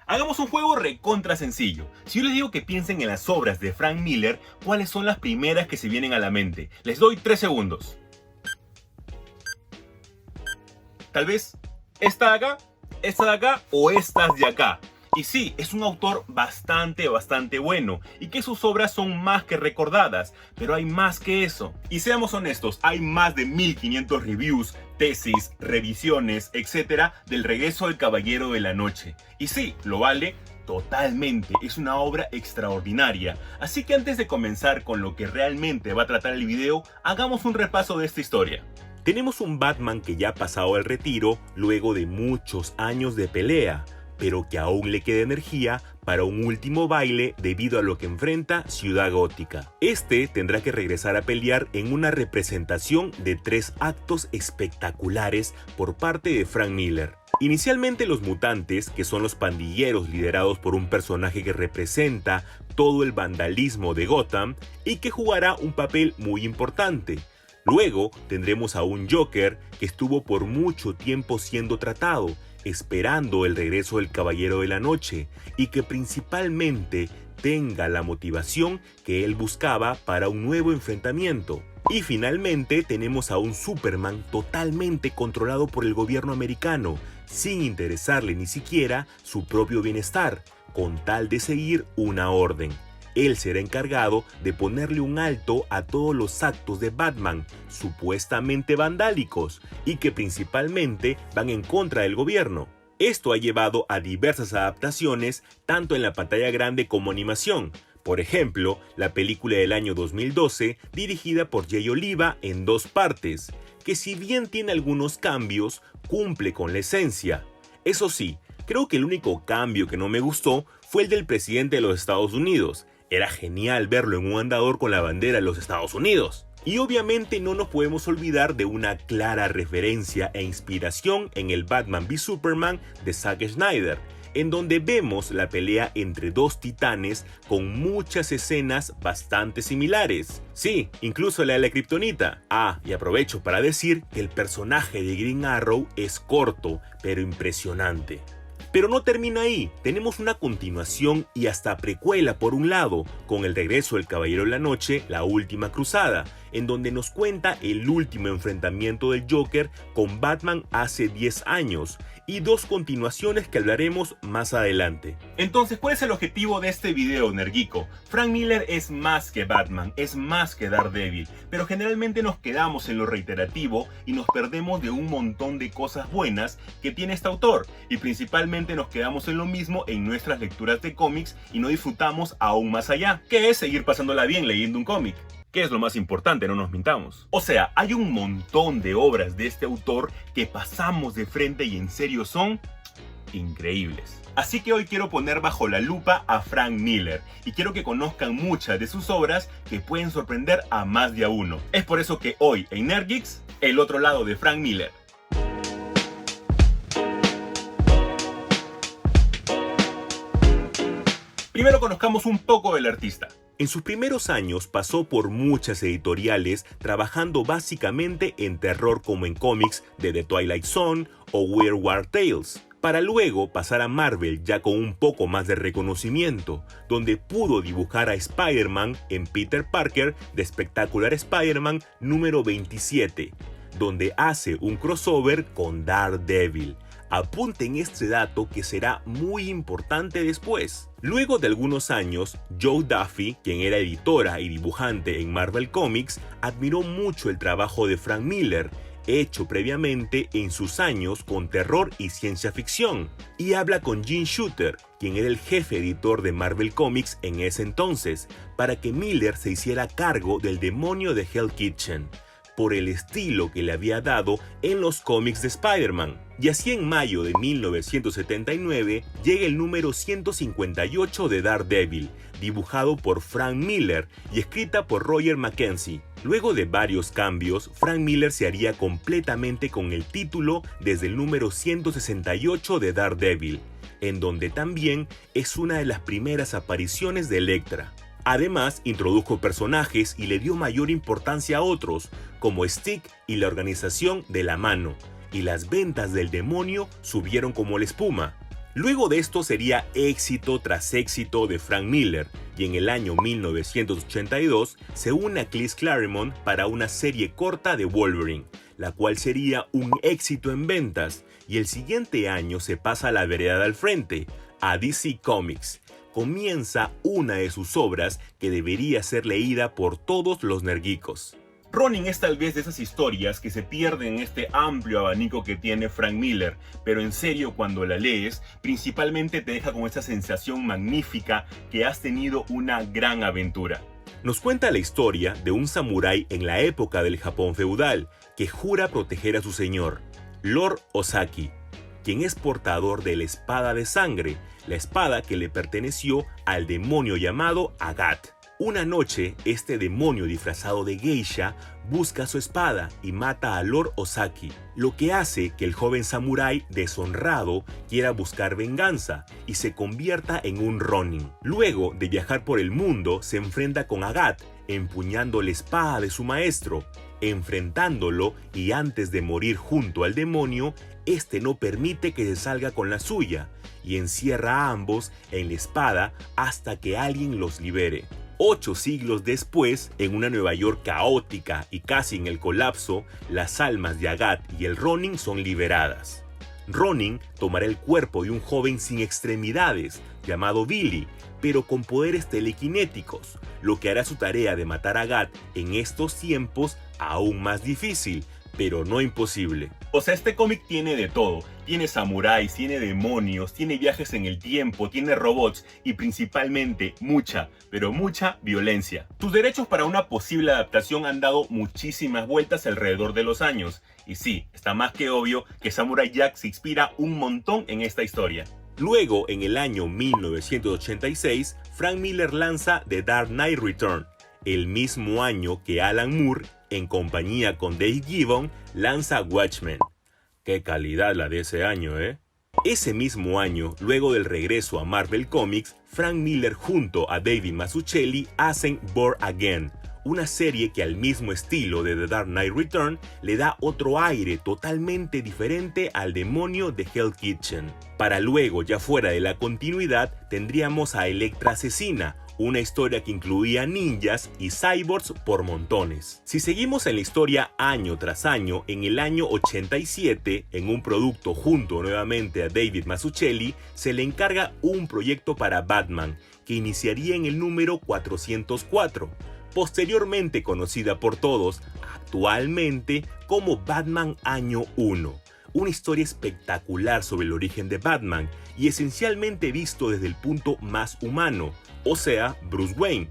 Hagamos un juego recontra sencillo. Si yo les digo que piensen en las obras de Frank Miller, ¿cuáles son las primeras que se vienen a la mente? Les doy 3 segundos. Tal vez esta de acá o estas de acá. Y sí, es un autor bastante bueno y que sus obras son más que recordadas, pero hay más que eso. Y seamos honestos, hay más de 1500 reviews, tesis, revisiones, etcétera, del regreso del Caballero de la Noche. Y sí, lo vale totalmente, es una obra extraordinaria. Así que antes de comenzar con lo que realmente va a tratar el video, hagamos un repaso de esta historia. Tenemos un Batman que ya ha pasado al retiro luego de muchos años de pelea, pero que aún le queda energía para un último baile debido a lo que enfrenta Ciudad Gótica. Este tendrá que regresar a pelear en una representación de 3 actos espectaculares por parte de Frank Miller. Inicialmente los mutantes, que son los pandilleros liderados por un personaje que representa todo el vandalismo de Gotham y que jugará un papel muy importante. Luego tendremos a un Joker que estuvo por mucho tiempo siendo tratado, esperando el regreso del Caballero de la Noche y que principalmente tenga la motivación que él buscaba para un nuevo enfrentamiento. Y finalmente tenemos a un Superman totalmente controlado por el gobierno americano, sin interesarle ni siquiera su propio bienestar, con tal de seguir una orden. Él será encargado de ponerle un alto a todos los actos de Batman, supuestamente vandálicos, y que principalmente van en contra del gobierno. Esto ha llevado a diversas adaptaciones, tanto en la pantalla grande como animación. Por ejemplo, la película del año 2012, dirigida por Jay Oliva en 2 partes, que si bien tiene algunos cambios, cumple con la esencia. Eso sí, creo que el único cambio que no me gustó fue el del presidente de los Estados Unidos. Era genial verlo en un andador con la bandera de los Estados Unidos. Y obviamente no nos podemos olvidar de una clara referencia e inspiración en el Batman v Superman de Zack Snyder, en donde vemos la pelea entre 2 titanes con muchas escenas bastante similares. Sí, incluso la de la Kriptonita. Y aprovecho para decir que el personaje de Green Arrow es corto, pero impresionante. Pero no termina ahí, tenemos una continuación y hasta precuela por un lado, con el regreso del Caballero de la Noche, La Última Cruzada, en donde nos cuenta el último enfrentamiento del Joker con Batman hace 10 años, y 2 continuaciones que hablaremos más adelante. Entonces, ¿cuál es el objetivo de este video, Nergico? Frank Miller es más que Batman, es más que Daredevil, pero generalmente nos quedamos en lo reiterativo y nos perdemos de un montón de cosas buenas que tiene este autor, y principalmente nos quedamos en lo mismo en nuestras lecturas de cómics y no disfrutamos aún más allá, que es seguir pasándola bien leyendo un cómic. Que es lo más importante, no nos mintamos. O sea, hay un montón de obras de este autor que pasamos de frente y en serio son increíbles. Así que hoy quiero poner bajo la lupa a Frank Miller y quiero que conozcan muchas de sus obras que pueden sorprender a más de a uno. Es por eso que hoy en Nerdgeeks, el otro lado de Frank Miller. Primero conozcamos un poco del artista. En sus primeros años pasó por muchas editoriales trabajando básicamente en terror como en cómics de The Twilight Zone o Weird War Tales, para luego pasar a Marvel ya con un poco más de reconocimiento, donde pudo dibujar a Spider-Man en Peter Parker de Spectacular Spider-Man número 27, donde hace un crossover con Daredevil. Apunten este dato que será muy importante después. Luego de algunos años, Joe Duffy, quien era editora y dibujante en Marvel Comics, admiró mucho el trabajo de Frank Miller, hecho previamente en sus años con terror y ciencia ficción, y habla con Jim Shooter, quien era el jefe editor de Marvel Comics en ese entonces, para que Miller se hiciera cargo del demonio de Hell Kitchen, por el estilo que le había dado en los cómics de Spider-Man. Y así en mayo de 1979 llega el número 158 de Daredevil, dibujado por Frank Miller y escrita por Roger McKenzie. Luego de varios cambios, Frank Miller se haría completamente con el título desde el número 168 de Daredevil, en donde también es una de las primeras apariciones de Elektra. Además, introdujo personajes y le dio mayor importancia a otros, como Stick y la organización de La Mano, y las ventas del demonio subieron como la espuma. Luego de esto sería éxito tras éxito de Frank Miller, y en el año 1982 se une a Chris Claremont para una serie corta de Wolverine, la cual sería un éxito en ventas, y el siguiente año se pasa a la vereda al frente, a DC Comics. Comienza una de sus obras que debería ser leída por todos los nergicos. Ronin es tal vez de esas historias que se pierden en este amplio abanico que tiene Frank Miller, pero en serio cuando la lees, principalmente te deja con esa sensación magnífica que has tenido una gran aventura. Nos cuenta la historia de un samurái en la época del Japón feudal que jura proteger a su señor, Lord Ozaki, quien es portador de la espada de sangre, la espada que le perteneció al demonio llamado Agat. Una noche, este demonio disfrazado de geisha busca su espada y mata a Lord Ozaki, lo que hace que el joven samurái deshonrado quiera buscar venganza y se convierta en un Ronin. Luego de viajar por el mundo, se enfrenta con Agat, empuñando la espada de su maestro, enfrentándolo, y antes de morir junto al demonio, este no permite que se salga con la suya y encierra a ambos en la espada hasta que alguien los libere. 8 siglos después, en una Nueva York caótica y casi en el colapso, las almas de Agat y el Ronin son liberadas. Ronin tomará el cuerpo de un joven sin extremidades, llamado Billy, pero con poderes telequinéticos, lo que hará su tarea de matar a Agat en estos tiempos aún más difícil, pero no imposible. O sea, este cómic tiene de todo. Tiene samuráis, tiene demonios, tiene viajes en el tiempo, tiene robots y principalmente mucha, pero mucha violencia. Sus derechos para una posible adaptación han dado muchísimas vueltas alrededor de los años. Y sí, está más que obvio que Samurai Jack se inspira un montón en esta historia. Luego, en el año 1986, Frank Miller lanza The Dark Knight Return, el mismo año que Alan Moore, en compañía con Dave Gibbon, lanza Watchmen. ¡Qué calidad la de ese año, eh! Ese mismo año, luego del regreso a Marvel Comics, Frank Miller junto a David Mazzucchelli hacen Born Again, una serie que al mismo estilo de The Dark Knight Return le da otro aire totalmente diferente al demonio de Hell Kitchen. Para luego, ya fuera de la continuidad, tendríamos a Elektra Asesina, una historia que incluía ninjas y cyborgs por montones. Si seguimos en la historia año tras año, en el año 87, en un producto junto nuevamente a David Mazzucchelli, se le encarga un proyecto para Batman, que iniciaría en el número 404, posteriormente conocida por todos actualmente como Batman Año 1. Una historia espectacular sobre el origen de Batman y esencialmente visto desde el punto más humano, o sea, Bruce Wayne.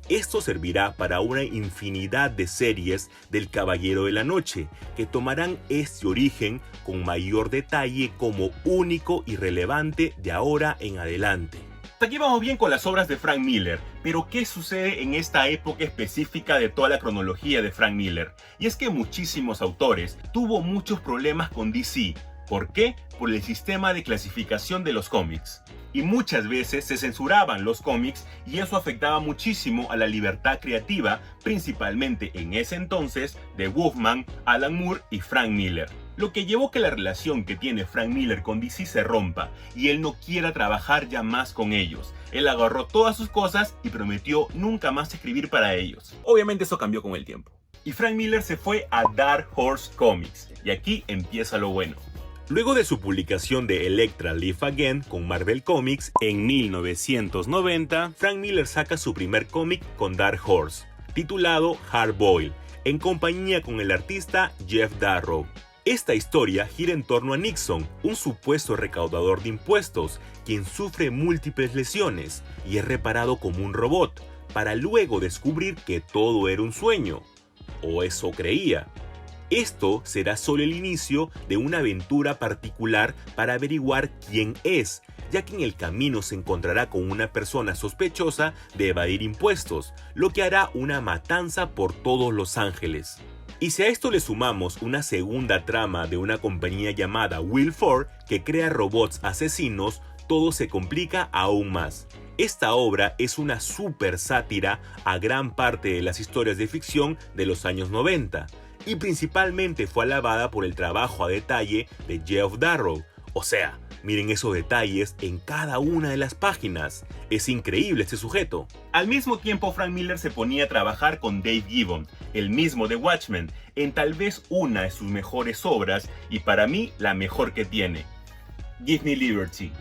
Esto servirá para una infinidad de series del Caballero de la Noche, que tomarán este origen con mayor detalle como único y relevante de ahora en adelante. Hasta aquí vamos bien con las obras de Frank Miller, pero ¿qué sucede en esta época específica de toda la cronología de Frank Miller? Y es que muchísimos autores tuvo muchos problemas con DC. ¿Por qué? Por el sistema de clasificación de los cómics. Y muchas veces se censuraban los cómics y eso afectaba muchísimo a la libertad creativa, principalmente en ese entonces de Wolfman, Alan Moore y Frank Miller. Lo que llevó que la relación que tiene Frank Miller con DC se rompa y él no quiera trabajar ya más con ellos. Él agarró todas sus cosas y prometió nunca más escribir para ellos. Obviamente eso cambió con el tiempo. Y Frank Miller se fue a Dark Horse Comics. Y aquí empieza lo bueno. Luego de su publicación de Elektra Live Again con Marvel Comics en 1990, Frank Miller saca su primer cómic con Dark Horse, titulado Hard Boiled, en compañía con el artista Jeff Darrow. Esta historia gira en torno a Nixon, un supuesto recaudador de impuestos, quien sufre múltiples lesiones y es reparado como un robot, para luego descubrir que todo era un sueño, o eso creía. Esto será solo el inicio de una aventura particular para averiguar quién es, ya que en el camino se encontrará con una persona sospechosa de evadir impuestos, lo que hará una matanza por todos Los Ángeles. Y si a esto le sumamos una segunda trama de una compañía llamada Will 4 que crea robots asesinos, todo se complica aún más. Esta obra es una super sátira a gran parte de las historias de ficción de los años 90, y principalmente fue alabada por el trabajo a detalle de Jeff Darrow, O sea, miren esos detalles en cada una de las páginas. Es increíble este sujeto. Al mismo tiempo, Frank Miller se ponía a trabajar con Dave Gibbons, el mismo de Watchmen, en tal vez una de sus mejores obras y para mí la mejor que tiene, Give Me Liberty.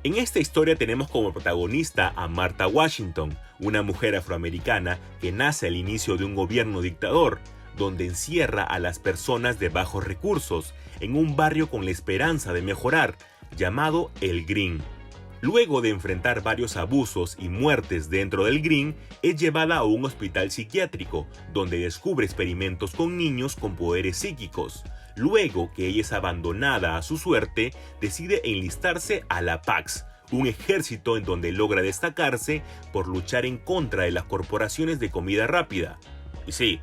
En esta historia tenemos como protagonista a Martha Washington, una mujer afroamericana que nace al inicio de un gobierno dictador, donde encierra a las personas de bajos recursos en un barrio con la esperanza de mejorar, llamado El Green. Luego de enfrentar varios abusos y muertes dentro del Green, es llevada a un hospital psiquiátrico, donde descubre experimentos con niños con poderes psíquicos. Luego que ella es abandonada a su suerte, decide enlistarse a la Pax, un ejército en donde logra destacarse por luchar en contra de las corporaciones de comida rápida. Y sí,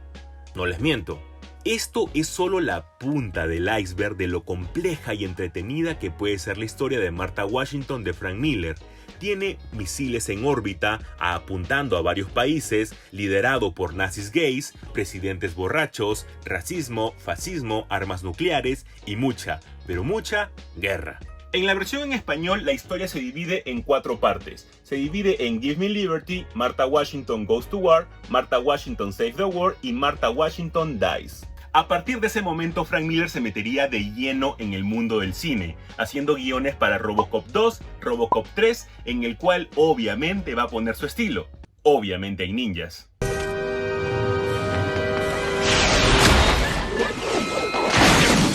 no les miento, esto es solo la punta del iceberg de lo compleja y entretenida que puede ser la historia de Martha Washington de Frank Miller. Tiene misiles en órbita apuntando a varios países, liderado por nazis gays, presidentes borrachos, racismo, fascismo, armas nucleares y mucha, pero mucha guerra. En la versión en español, la historia se divide en 4 partes. Se divide en Give Me Liberty, Martha Washington Goes to War, Martha Washington Saves the World y Martha Washington Dies. A partir de ese momento, Frank Miller se metería de lleno en el mundo del cine, haciendo guiones para Robocop 2, Robocop 3, en el cual obviamente va a poner su estilo. Obviamente hay ninjas.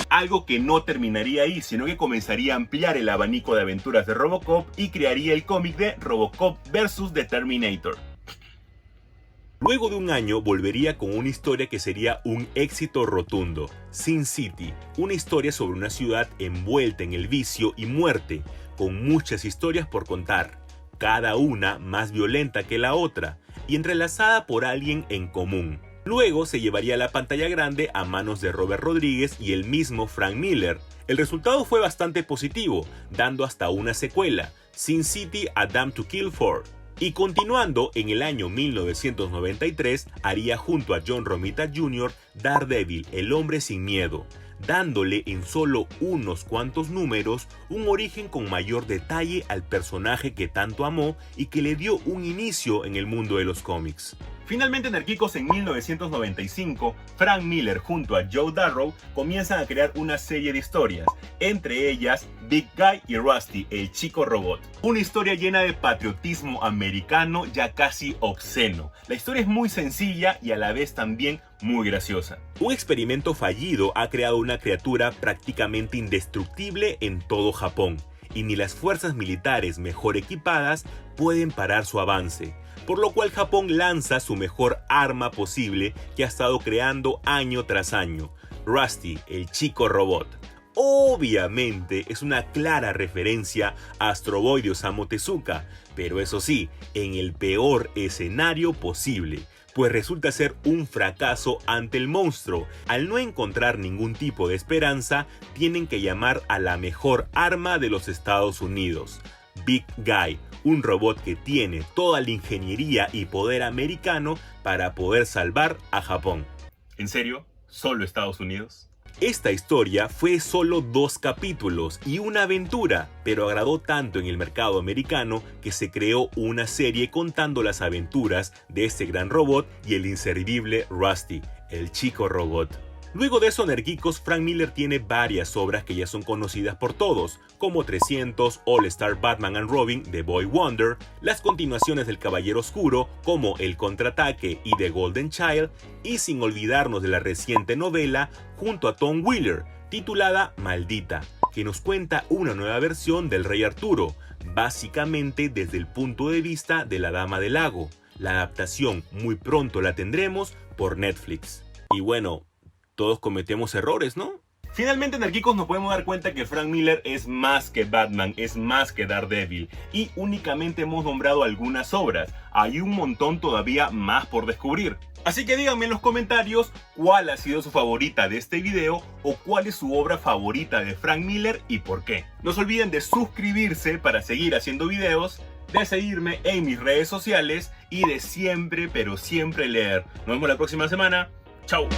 Algo que no terminaría ahí, sino que comenzaría a ampliar el abanico de aventuras de Robocop y crearía el cómic de Robocop vs. The Terminator. Luego de un año volvería con una historia que sería un éxito rotundo, Sin City, una historia sobre una ciudad envuelta en el vicio y muerte, con muchas historias por contar, cada una más violenta que la otra y entrelazada por alguien en común. Luego se llevaría a la pantalla grande a manos de Robert Rodríguez y el mismo Frank Miller. El resultado fue bastante positivo, dando hasta una secuela, Sin City: A Dame to Kill For. Y continuando, en el año 1993 haría junto a John Romita Jr. Daredevil, el hombre sin miedo, dándole en solo unos cuantos números un origen con mayor detalle al personaje que tanto amó y que le dio un inicio en el mundo de los cómics. Finalmente, Nerkicos, en 1995, Frank Miller junto a Joe Darrow comienzan a crear una serie de historias, entre ellas Big Guy y Rusty, el chico robot. Una historia llena de patriotismo americano ya casi obsceno. La historia es muy sencilla y a la vez también muy graciosa. Un experimento fallido ha creado una criatura prácticamente indestructible en todo Japón, y ni las fuerzas militares mejor equipadas pueden parar su avance. Por lo cual Japón lanza su mejor arma posible que ha estado creando año tras año, Rusty, el chico robot. Obviamente es una clara referencia a Astro Boy de Osamu Tezuka, pero eso sí, en el peor escenario posible, pues resulta ser un fracaso ante el monstruo. Al no encontrar ningún tipo de esperanza, tienen que llamar a la mejor arma de los Estados Unidos, Big Guy, un robot que tiene toda la ingeniería y poder americano para poder salvar a Japón. ¿En serio? ¿Solo Estados Unidos? Esta historia fue solo 2 capítulos y una aventura, pero agradó tanto en el mercado americano que se creó una serie contando las aventuras de este gran robot y el inservible Rusty, el chico robot. Luego de eso, Nerkicos, Frank Miller tiene varias obras que ya son conocidas por todos, como 300, All Star Batman and Robin, The Boy Wonder, las continuaciones del Caballero Oscuro, como El Contraataque y The Golden Child, y sin olvidarnos de la reciente novela, junto a Tom Wheeler, titulada Maldita, que nos cuenta una nueva versión del Rey Arturo, básicamente desde el punto de vista de la Dama del Lago. La adaptación muy pronto la tendremos por Netflix. Y bueno, todos cometemos errores, ¿no? Finalmente, Nerkicos, nos podemos dar cuenta que Frank Miller es más que Batman, es más que Daredevil, y únicamente hemos nombrado algunas obras. Hay un montón todavía más por descubrir. Así que díganme en los comentarios cuál ha sido su favorita de este video o cuál es su obra favorita de Frank Miller y por qué. No se olviden de suscribirse para seguir haciendo videos, de seguirme en mis redes sociales y de siempre, pero siempre leer. Nos vemos la próxima semana. ¡Chao!